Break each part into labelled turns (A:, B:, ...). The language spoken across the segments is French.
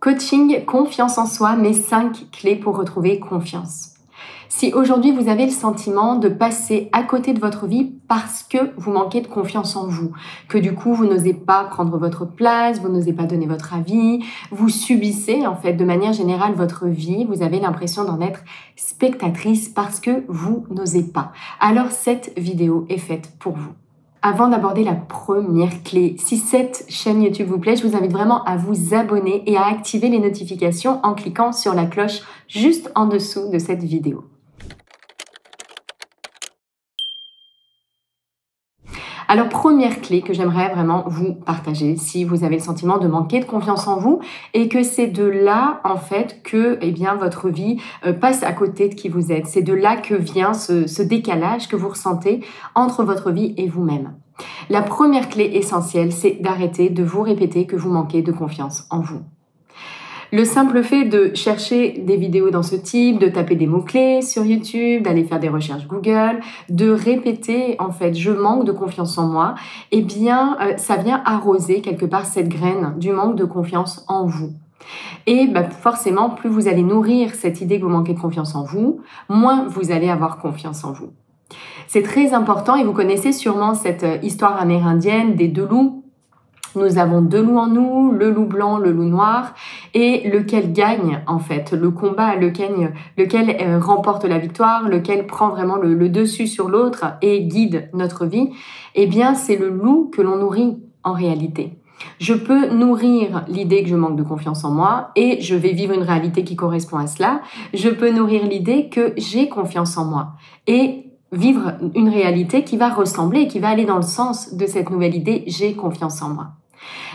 A: Coaching, confiance en soi, mes 5 clés pour retrouver confiance. Si aujourd'hui vous avez le sentiment de passer à côté de votre vie parce que vous manquez de confiance en vous, que du coup vous n'osez pas prendre votre place, vous n'osez pas donner votre avis, vous subissez en fait de manière générale votre vie, vous avez l'impression d'en être spectatrice parce que vous n'osez pas. Alors cette vidéo est faite pour vous. Avant d'aborder la première clé, si cette chaîne YouTube vous plaît, je vous invite vraiment à vous abonner et à activer les notifications en cliquant sur la cloche juste en dessous de cette vidéo. Alors, première clé que j'aimerais vraiment vous partager si vous avez le sentiment de manquer de confiance en vous et que c'est de là, en fait, que votre vie passe à côté de qui vous êtes. C'est de là que vient ce décalage que vous ressentez entre votre vie et vous-même. La première clé essentielle, c'est d'arrêter de vous répéter que vous manquez de confiance en vous. Le simple fait de chercher des vidéos dans ce type, de taper des mots-clés sur YouTube, d'aller faire des recherches Google, de répéter en fait « je manque de confiance en moi », ça vient arroser quelque part cette graine du manque de confiance en vous. Et forcément, plus vous allez nourrir cette idée que vous manquez de confiance en vous, moins vous allez avoir confiance en vous. C'est très important et vous connaissez sûrement cette histoire amérindienne des 2 loups. Nous avons 2 loups en nous, le loup blanc, le loup noir, et lequel gagne en fait, le combat, lequel remporte la victoire, lequel prend vraiment le dessus sur l'autre et guide notre vie, c'est le loup que l'on nourrit en réalité. Je peux nourrir l'idée que je manque de confiance en moi et je vais vivre une réalité qui correspond à cela. Je peux nourrir l'idée que j'ai confiance en moi et vivre une réalité qui va ressembler, qui va aller dans le sens de cette nouvelle idée « j'ai confiance en moi ».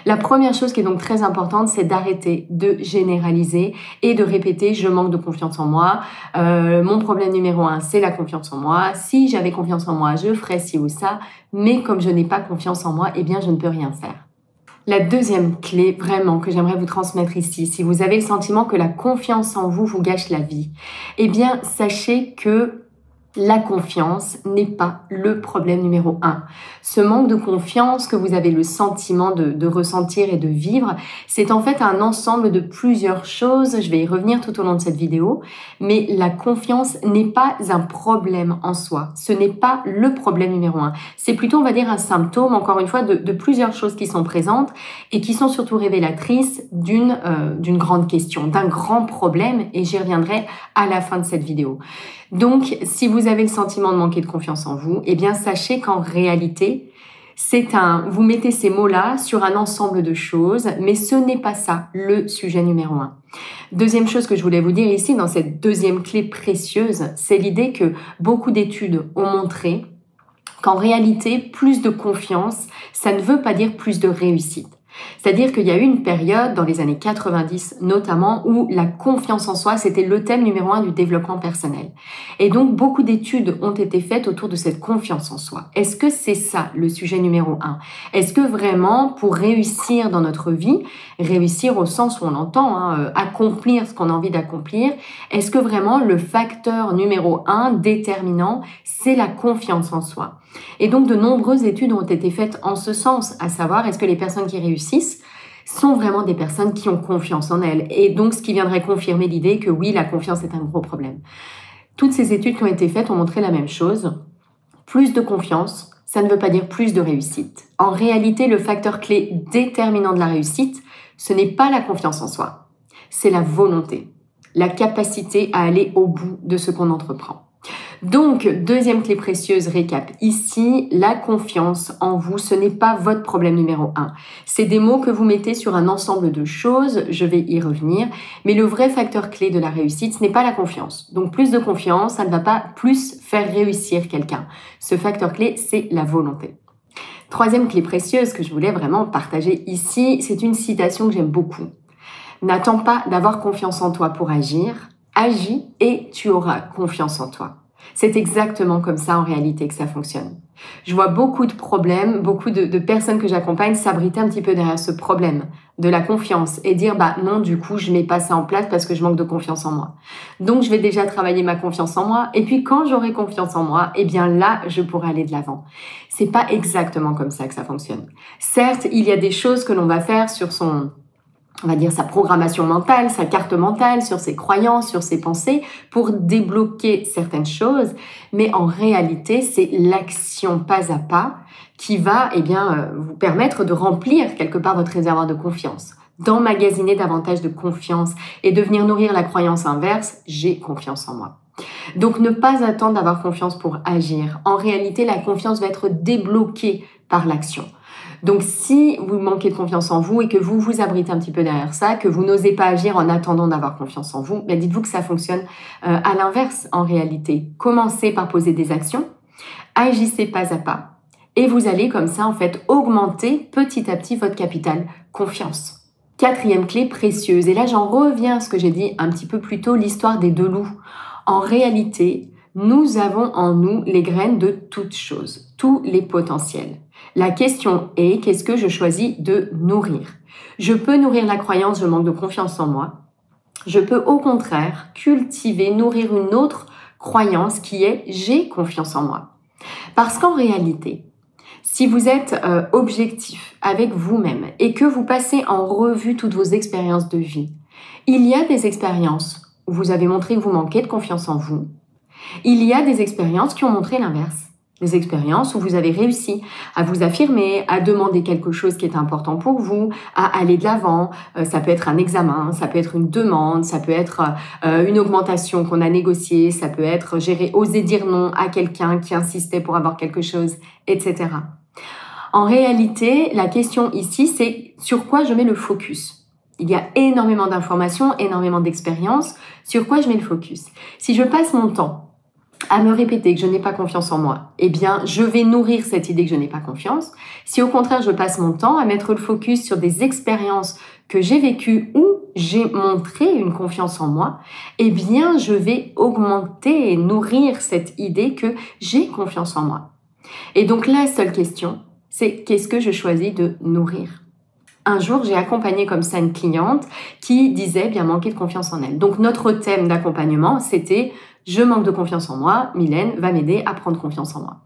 A: La première chose qui est donc très importante, c'est d'arrêter de généraliser et de répéter « je manque de confiance en moi »,« mon problème numéro 1, c'est la confiance en moi »,« si j'avais confiance en moi, je ferais ci ou ça », mais comme je n'ai pas confiance en moi, je ne peux rien faire. La deuxième clé vraiment que j'aimerais vous transmettre ici, si vous avez le sentiment que la confiance en vous vous gâche la vie, sachez que la confiance n'est pas le problème numéro 1. Ce manque de confiance que vous avez le sentiment de ressentir et de vivre, c'est en fait un ensemble de plusieurs choses. Je vais y revenir tout au long de cette vidéo. Mais la confiance n'est pas un problème en soi. Ce n'est pas le problème numéro 1. C'est plutôt, on va dire, un symptôme, encore une fois, de plusieurs choses qui sont présentes et qui sont surtout révélatrices d'une grande question, d'un grand problème. Et j'y reviendrai à la fin de cette vidéo. Donc, si vous avez le sentiment de manquer de confiance en vous, sachez qu'en réalité, vous mettez ces mots-là sur un ensemble de choses, mais ce n'est pas ça le sujet numéro 1. Deuxième chose que je voulais vous dire ici, dans cette deuxième clé précieuse, c'est l'idée que beaucoup d'études ont montré qu'en réalité, plus de confiance, ça ne veut pas dire plus de réussite. C'est-à-dire qu'il y a eu une période, dans les années 90 notamment, où la confiance en soi, c'était le thème numéro 1 du développement personnel. Et donc, beaucoup d'études ont été faites autour de cette confiance en soi. Est-ce que c'est ça le sujet numéro 1? Est-ce que vraiment, pour réussir dans notre vie, réussir au sens où on entend, accomplir ce qu'on a envie d'accomplir, est-ce que vraiment le facteur numéro 1 déterminant, c'est la confiance en soi? Et donc, de nombreuses études ont été faites en ce sens, à savoir, est-ce que les personnes qui réussissent sont vraiment des personnes qui ont confiance en elles? Et donc, ce qui viendrait confirmer l'idée que oui, la confiance est un gros problème. Toutes ces études qui ont été faites ont montré la même chose. Plus de confiance, ça ne veut pas dire plus de réussite. En réalité, le facteur clé déterminant de la réussite, ce n'est pas la confiance en soi, c'est la volonté, la capacité à aller au bout de ce qu'on entreprend. Donc, deuxième clé précieuse, récap ici, la confiance en vous, ce n'est pas votre problème numéro 1. C'est des mots que vous mettez sur un ensemble de choses, je vais y revenir, mais le vrai facteur clé de la réussite, ce n'est pas la confiance. Donc, plus de confiance, ça ne va pas plus faire réussir quelqu'un. Ce facteur clé, c'est la volonté. Troisième clé précieuse que je voulais vraiment partager ici, c'est une citation que j'aime beaucoup. N'attends pas d'avoir confiance en toi pour agir, agis et tu auras confiance en toi. C'est exactement comme ça en réalité que ça fonctionne. Je vois beaucoup de problèmes, beaucoup de personnes que j'accompagne s'abriter un petit peu derrière ce problème de la confiance et dire non, du coup, je mets pas ça en place parce que je manque de confiance en moi. Donc, je vais déjà travailler ma confiance en moi et puis quand j'aurai confiance en moi, là, je pourrai aller de l'avant. C'est pas exactement comme ça que ça fonctionne. Certes, il y a des choses que l'on va faire sur son on va dire, sa programmation mentale, sa carte mentale, sur ses croyances, sur ses pensées, pour débloquer certaines choses. Mais en réalité, c'est l'action pas à pas qui va vous permettre de remplir quelque part votre réservoir de confiance, d'emmagasiner davantage de confiance et de venir nourrir la croyance inverse, j'ai confiance en moi. Donc ne pas attendre d'avoir confiance pour agir. En réalité, la confiance va être débloquée par l'action. Donc si vous manquez de confiance en vous et que vous vous abritez un petit peu derrière ça, que vous n'osez pas agir en attendant d'avoir confiance en vous, dites-vous que ça fonctionne à l'inverse en réalité. Commencez par poser des actions, agissez pas à pas et vous allez comme ça en fait augmenter petit à petit votre capital confiance. Quatrième clé précieuse, et là j'en reviens à ce que j'ai dit un petit peu plus tôt, l'histoire des 2 loups. En réalité, nous avons en nous les graines de toutes choses, tous les potentiels. La question est, qu'est-ce que je choisis de nourrir? Je peux nourrir la croyance, je manque de confiance en moi. Je peux au contraire cultiver, nourrir une autre croyance qui est, j'ai confiance en moi. Parce qu'en réalité, si vous êtes objectif avec vous-même et que vous passez en revue toutes vos expériences de vie, il y a des expériences où vous avez montré que vous manquez de confiance en vous. Il y a des expériences qui ont montré l'inverse. Des expériences où vous avez réussi à vous affirmer, à demander quelque chose qui est important pour vous, à aller de l'avant. Ça peut être un examen, ça peut être une demande, ça peut être une augmentation qu'on a négociée, ça peut être oser dire non à quelqu'un qui insistait pour avoir quelque chose, etc. En réalité, la question ici, c'est sur quoi je mets le focus. Il y a énormément d'informations, énormément d'expériences. Sur quoi je mets le focus? Si je passe mon temps à me répéter que je n'ai pas confiance en moi, je vais nourrir cette idée que je n'ai pas confiance. Si au contraire, je passe mon temps à mettre le focus sur des expériences que j'ai vécues où j'ai montré une confiance en moi, je vais augmenter et nourrir cette idée que j'ai confiance en moi. Et donc la seule question, c'est qu'est-ce que je choisis de nourrir? Un jour, j'ai accompagné comme ça une cliente qui disait manquer de confiance en elle. Donc notre thème d'accompagnement, c'était je manque de confiance en moi, Mylène va m'aider à prendre confiance en moi.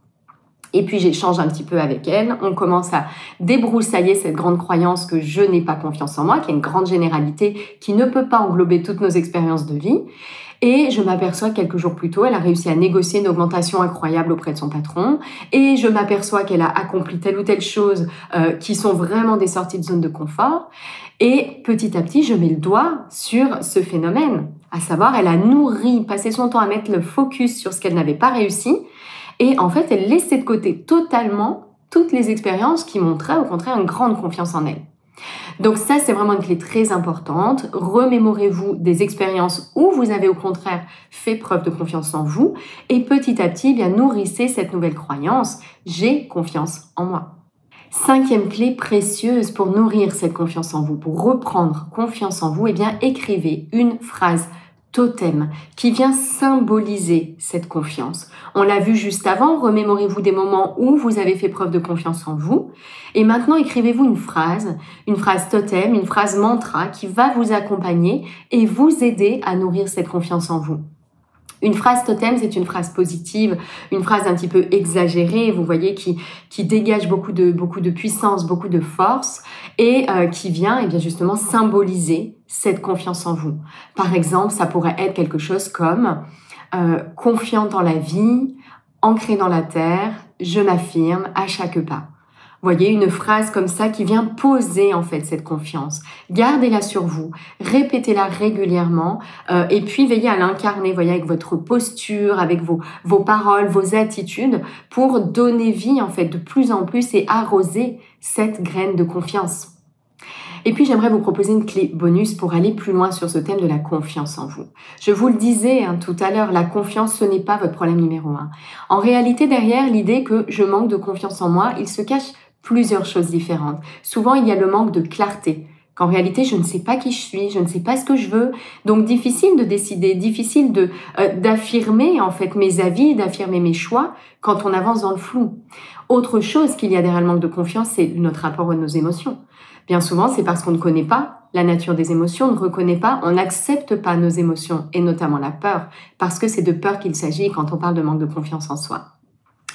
A: Et puis j'échange un petit peu avec elle, on commence à débroussailler cette grande croyance que je n'ai pas confiance en moi, qui est une grande généralité qui ne peut pas englober toutes nos expériences de vie. Et je m'aperçois que quelques jours plus tôt, elle a réussi à négocier une augmentation incroyable auprès de son patron. Et je m'aperçois qu'elle a accompli telle ou telle chose qui sont vraiment des sorties de zone de confort. Et petit à petit, je mets le doigt sur ce phénomène. À savoir, elle a passé son temps à mettre le focus sur ce qu'elle n'avait pas réussi. Et en fait, elle laissait de côté totalement toutes les expériences qui montraient au contraire une grande confiance en elle. Donc ça, c'est vraiment une clé très importante. Remémorez-vous des expériences où vous avez au contraire fait preuve de confiance en vous et petit à petit, nourrissez cette nouvelle croyance. J'ai confiance en moi. 5e clé précieuse pour nourrir cette confiance en vous, pour reprendre confiance en vous, écrivez une phrase totem qui vient symboliser cette confiance. On l'a vu juste avant, remémorez-vous des moments où vous avez fait preuve de confiance en vous. Et maintenant, écrivez-vous une phrase totem, une phrase mantra qui va vous accompagner et vous aider à nourrir cette confiance en vous. Une phrase totem, c'est une phrase positive, une phrase un petit peu exagérée, vous voyez, qui dégage beaucoup de puissance, beaucoup de force et qui vient justement symboliser cette confiance en vous. Par exemple, ça pourrait être quelque chose comme confiante en la vie, ancrée dans la terre, je m'affirme à chaque pas. Vous voyez, une phrase comme ça qui vient poser en fait cette confiance. Gardez-la sur vous, répétez-la régulièrement et puis veillez à l'incarner, voyez, avec votre posture, avec vos paroles, vos attitudes pour donner vie en fait de plus en plus et arroser cette graine de confiance. Et puis, j'aimerais vous proposer une clé bonus pour aller plus loin sur ce thème de la confiance en vous. Je vous le disais tout à l'heure, la confiance, ce n'est pas votre problème numéro 1. En réalité, derrière l'idée que je manque de confiance en moi, il se cache plusieurs choses différentes. Souvent, il y a le manque de clarté. Qu'en réalité, je ne sais pas qui je suis, je ne sais pas ce que je veux. Donc, difficile de décider, difficile d'affirmer en fait mes avis, d'affirmer mes choix quand on avance dans le flou. Autre chose qu'il y a derrière le manque de confiance, c'est notre rapport à nos émotions. Bien souvent, c'est parce qu'on ne connaît pas la nature des émotions, on ne reconnaît pas, on n'accepte pas nos émotions, et notamment la peur, parce que c'est de peur qu'il s'agit quand on parle de manque de confiance en soi.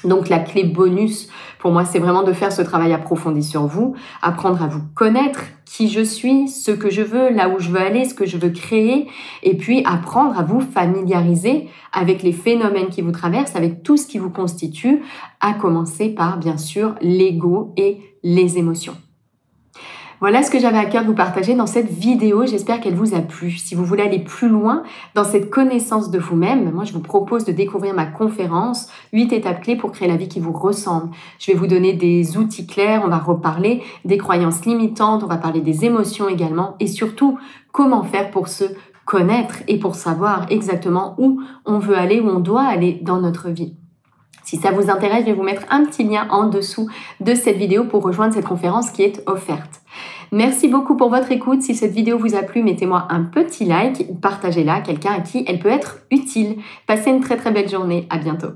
A: Donc la clé bonus pour moi, c'est vraiment de faire ce travail approfondi sur vous, apprendre à vous connaître, qui je suis, ce que je veux, là où je veux aller, ce que je veux créer, et puis apprendre à vous familiariser avec les phénomènes qui vous traversent, avec tout ce qui vous constitue, à commencer par bien sûr l'ego et les émotions. Voilà ce que j'avais à cœur de vous partager dans cette vidéo. J'espère qu'elle vous a plu. Si vous voulez aller plus loin dans cette connaissance de vous-même, moi je vous propose de découvrir ma conférence 8 étapes clés pour créer la vie qui vous ressemble. Je vais vous donner des outils clairs, on va reparler des croyances limitantes, on va parler des émotions également et surtout comment faire pour se connaître et pour savoir exactement où on veut aller, où on doit aller dans notre vie. Si ça vous intéresse, je vais vous mettre un petit lien en dessous de cette vidéo pour rejoindre cette conférence qui est offerte. Merci beaucoup pour votre écoute. Si cette vidéo vous a plu, mettez-moi un petit like ou partagez-la à quelqu'un à qui elle peut être utile. Passez une très très belle journée. À bientôt.